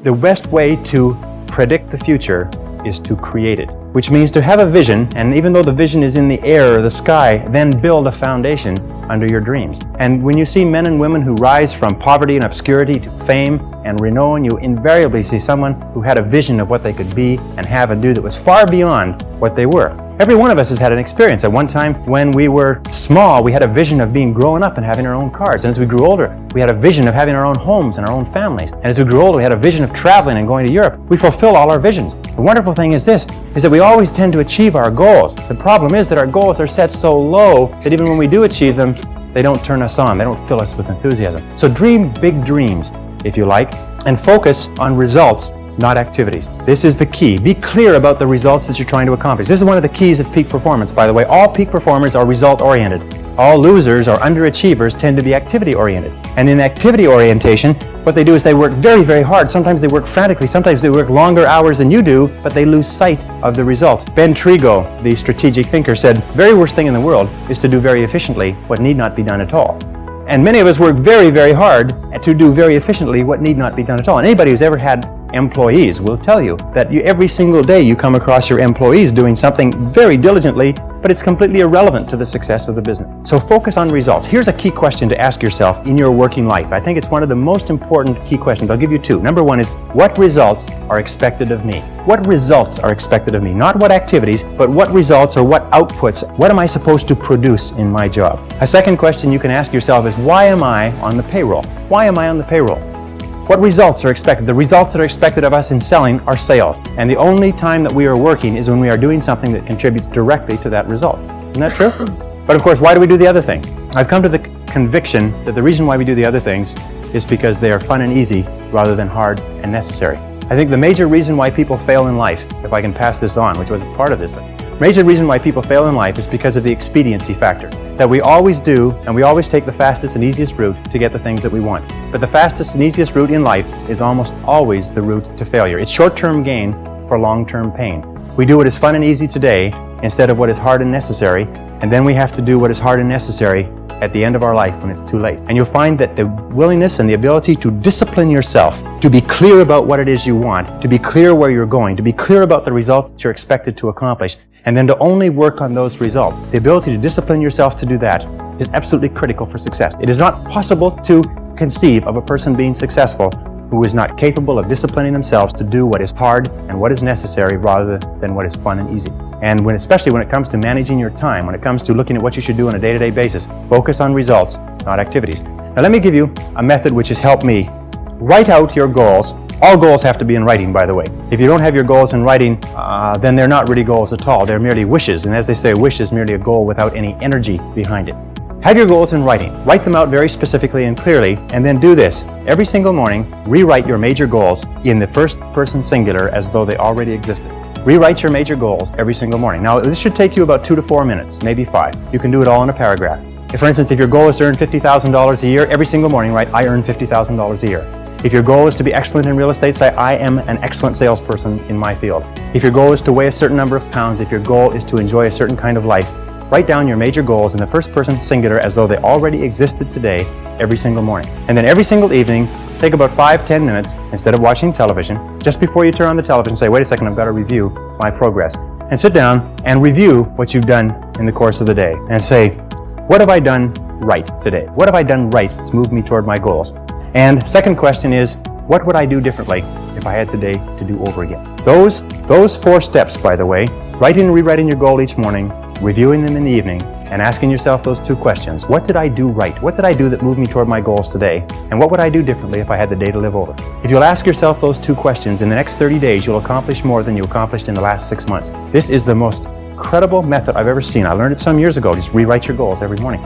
the best way to predict the future is to create it, which means to have a vision, and even though the vision is in the air or the sky, then build a foundation under your dreams. And when you see men and women who rise from poverty and obscurity to fame and renown, you invariably see someone who had a vision of what they could be and have and do that was far beyond what they were. Every one of us has had an experience. At one time when we were small, we had a vision of being grown up and having our own cars. And as we grew older, we had a vision of having our own homes and our own families. And as we grew older, we had a vision of traveling and going to Europe. We fulfill all our visions. The wonderful thing is this, is that we always tend to achieve our goals. The problem is that our goals are set so low that even when we do achieve them, they don't turn us on. They don't fill us with enthusiasm. So dream big dreams, if you like, and focus on results, not activities. This is the key. Be clear about the results that you're trying to accomplish. This is one of the keys of peak performance, by the way. All peak performers are result-oriented. All losers or underachievers tend to be activity-oriented. And in activity orientation, what they do is they work very, very hard. Sometimes they work frantically. Sometimes they work longer hours than you do, but they lose sight of the results. Ben Trigo, the strategic thinker, said, the very worst thing in the world is to do very efficiently what need not be done at all. And many of us work very, very hard to do very efficiently what need not be done at all. And anybody who's ever had employees will tell you that every single day you come across your employees doing something very diligently, but it's completely irrelevant to the success of the business. So focus on results. Here's a key question to ask yourself in your working life. I think it's one of the most important key questions. I'll give you two. Number one is, what results are expected of me? What results are expected of me? Not what activities, but what results or what outputs, what am I supposed to produce in my job? A second question you can ask yourself is, why am I on the payroll? Why am I on the payroll? What results are expected? The results that are expected of us in selling are sales. And the only time that we are working is when we are doing something that contributes directly to that result. Isn't that true? But of course, why do we do the other things? I've come to the conviction that the reason why we do the other things is because they are fun and easy rather than hard and necessary. I think the major reason why people fail in life, if I can pass this on, which was a part of this, but major reason why people fail in life is because of the expediency factor. That we always do, and we always take the fastest and easiest route to get the things that we want. But the fastest and easiest route in life is almost always the route to failure. It's short-term gain for long-term pain. We do what is fun and easy today instead of what is hard and necessary, and then we have to do what is hard and necessary at the end of our life when it's too late. And you'll find that the willingness and the ability to discipline yourself, to be clear about what it is you want, to be clear where you're going, to be clear about the results that you're expected to accomplish, and then to only work on those results. The ability to discipline yourself to do that is absolutely critical for success. It is not possible to conceive of a person being successful who is not capable of disciplining themselves to do what is hard and what is necessary rather than what is fun and easy. And especially when it comes to managing your time, when it comes to looking at what you should do on a day-to-day basis, focus on results, not activities. Now let me give you a method which has helped me. Write out your goals. All goals have to be in writing, by the way. If you don't have your goals in writing, then they're not really goals at all. They're merely wishes. And as they say, a wish is merely a goal without any energy behind it. Have your goals in writing. Write them out very specifically and clearly, and then do this. Every single morning, rewrite your major goals in the first person singular as though they already existed. Rewrite your major goals every single morning. Now, this should take you about 2 to 4 minutes, maybe 5. You can do it all in a paragraph. For instance, if your goal is to earn $50,000 a year, every single morning write, I earn $50,000 a year. If your goal is to be excellent in real estate, say, I am an excellent salesperson in my field. If your goal is to weigh a certain number of pounds, if your goal is to enjoy a certain kind of life, write down your major goals in the first person singular as though they already existed today every single morning. And then every single evening, take about 5-10 minutes, instead of watching television, just before you turn on the television, say, wait a second, I've got to review my progress. And sit down and review what you've done in the course of the day. And say, what have I done right today? What have I done right that's moved me toward my goals? And second question is, what would I do differently if I had today to do over again? Those 4 steps, by the way, writing and rewriting your goal each morning, reviewing them in the evening, and asking yourself those 2 questions. What did I do right? What did I do that moved me toward my goals today? And what would I do differently if I had the day to live over? If you'll ask yourself those 2 questions, in the next 30 days, you'll accomplish more than you accomplished in the last 6 months. This is the most credible method I've ever seen. I learned it some years ago. Just rewrite your goals every morning.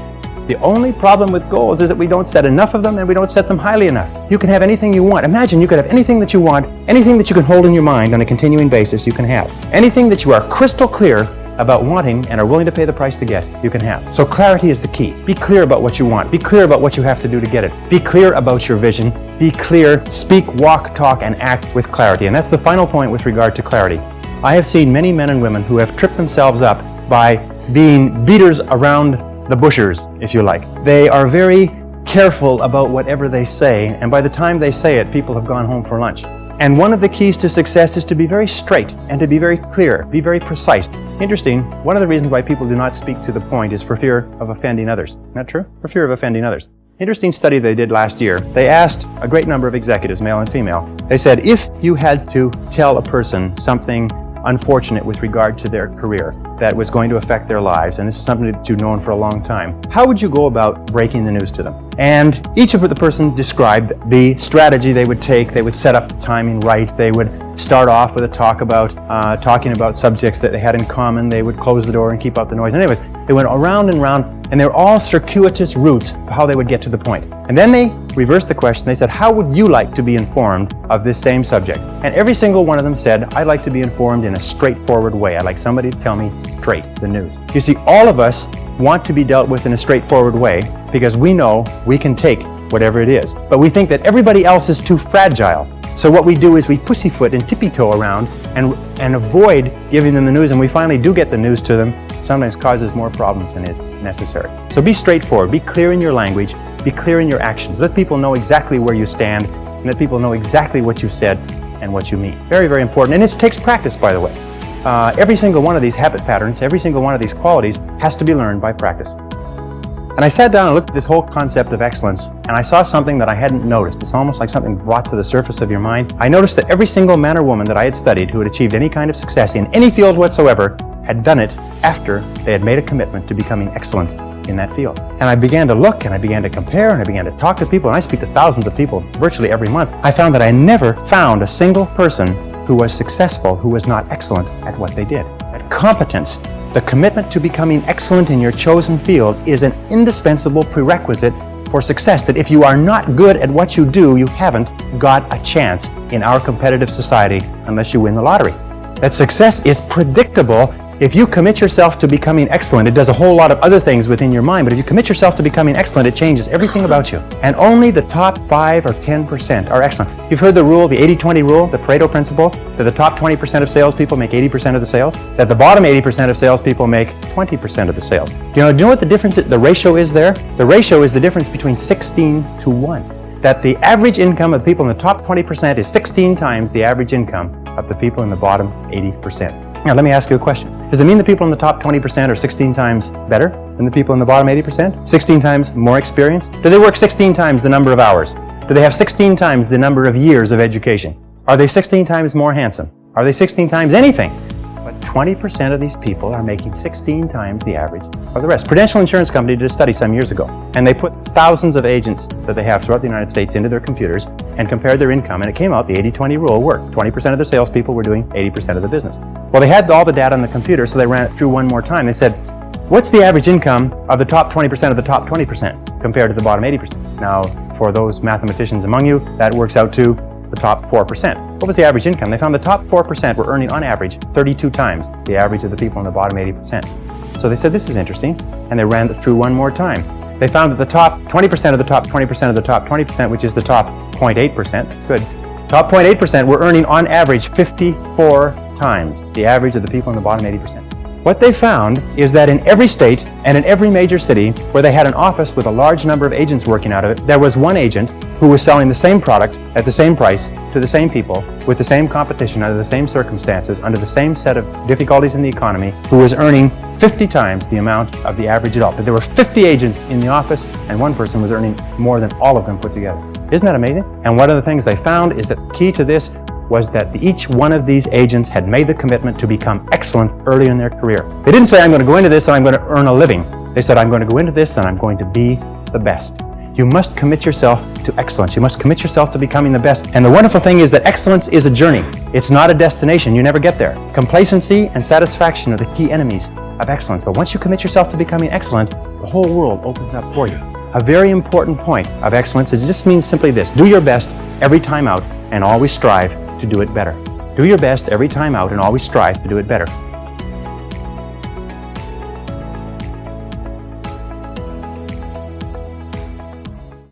The only problem with goals is that we don't set enough of them and we don't set them highly enough. You can have anything you want. Imagine you could have anything that you want, anything that you can hold in your mind on a continuing basis, you can have. Anything that you are crystal clear about wanting and are willing to pay the price to get, you can have. So clarity is the key. Be clear about what you want. Be clear about what you have to do to get it. Be clear about your vision. Be clear, speak, walk, talk, and act with clarity. And that's the final point with regard to clarity. I have seen many men and women who have tripped themselves up by being beaters around the bushers, if you like. They are very careful about whatever they say, and by the time they say it, people have gone home for lunch. And one of the keys to success is to be very straight and to be very clear, be very precise. Interesting, one of the reasons why people do not speak to the point is for fear of offending others. Isn't that true? For fear of offending others. Interesting study they did last year. They asked a great number of executives, male and female. They said, if you had to tell a person something unfortunate with regard to their career that was going to affect their lives, and this is something that you've known for a long time, how would you go about breaking the news to them? And each of the person described the strategy they would take. They would set up the timing right. They would start off with a talk about talking about subjects that they had in common. They would close the door and keep out the noise. Anyways, they went around and around, and they were all circuitous routes of how they would get to the point. And then they reversed the question. They said, how would you like to be informed of this same subject? And every single one of them said, I'd like to be informed in a straightforward way. I'd like somebody to tell me straight the news. You see, all of us want to be dealt with in a straightforward way because we know we can take whatever it is. But we think that everybody else is too fragile. So what we do is we pussyfoot and tippy-toe around and avoid giving them the news, and we finally do get the news to them. Sometimes causes more problems than is necessary. So be straightforward, be clear in your language, be clear in your actions. Let people know exactly where you stand, and let people know exactly what you've said and what you mean. Very, very important. And it takes practice, by the way. Every single one of these habit patterns, every single one of these qualities has to be learned by practice. And I sat down and looked at this whole concept of excellence, and I saw something that I hadn't noticed. It's almost like something brought to the surface of your mind. I noticed that every single man or woman that I had studied who had achieved any kind of success in any field whatsoever had done it after they had made a commitment to becoming excellent in that field. And I began to look, and I began to compare, and I began to talk to people, and I speak to thousands of people virtually every month. I found that I never found a single person who was successful who was not excellent at what they did. That competence, the commitment to becoming excellent in your chosen field, is an indispensable prerequisite for success. That if you are not good at what you do, you haven't got a chance in our competitive society unless you win the lottery. That success is predictable. If you commit yourself to becoming excellent, it does a whole lot of other things within your mind, but if you commit yourself to becoming excellent, it changes everything about you. And only the top 5 or 10% are excellent. You've heard the rule, the 80-20 rule, the Pareto principle, that the top 20% of salespeople make 80% of the sales, that the bottom 80% of salespeople make 20% of the sales. Do you know what the difference, the ratio is there? The ratio is the difference between 16 to 1. That the average income of people in the top 20% is 16 times the average income of the people in the bottom 80%. Now, let me ask you a question. Does it mean the people in the top 20% are 16 times better than the people in the bottom 80%? 16 times more experienced? Do they work 16 times the number of hours? Do they have 16 times the number of years of education? Are they 16 times more handsome? Are they 16 times anything? But 20% of these people are making 16 times the average of the rest. Prudential Insurance Company did a study some years ago, and they put thousands of agents that they have throughout the United States into their computers and compared their income, and it came out the 80-20 rule worked. 20% of the salespeople were doing 80% of the business. Well, they had all the data on the computer, so they ran it through one more time. They said, what's the average income of the top 20% of the top 20% compared to the bottom 80%? Now, for those mathematicians among you, that works out to the top 4%. What was the average income? They found the top 4% were earning on average 32 times the average of the people in the bottom 80%. So they said, this is interesting, and they ran it through one more time. They found that the top 20% of the top 20% of the top 20%, which is the top 0.8%, that's good, top 0.8% were earning on average 54 times the average of the people in the bottom 80%. What they found is that in every state and in every major city where they had an office with a large number of agents working out of it, there was one agent who was selling the same product at the same price to the same people with the same competition under the same circumstances, under the same set of difficulties in the economy, who was earning 50 times the amount of the average adult. But there were 50 agents in the office and one person was earning more than all of them put together. Isn't that amazing? And one of the things they found is that the key to this was that each one of these agents had made the commitment to become excellent early in their career. They didn't say, I'm going to go into this and I'm going to earn a living. They said, I'm going to go into this and I'm going to be the best. You must commit yourself to excellence. You must commit yourself to becoming the best. And the wonderful thing is that excellence is a journey. It's not a destination. You never get there. Complacency and satisfaction are the key enemies of excellence. But once you commit yourself to becoming excellent, the whole world opens up for you. A very important point of excellence is just means simply this: do your best every time out and always strive to do it better. Do your best every time out and always strive to do it better.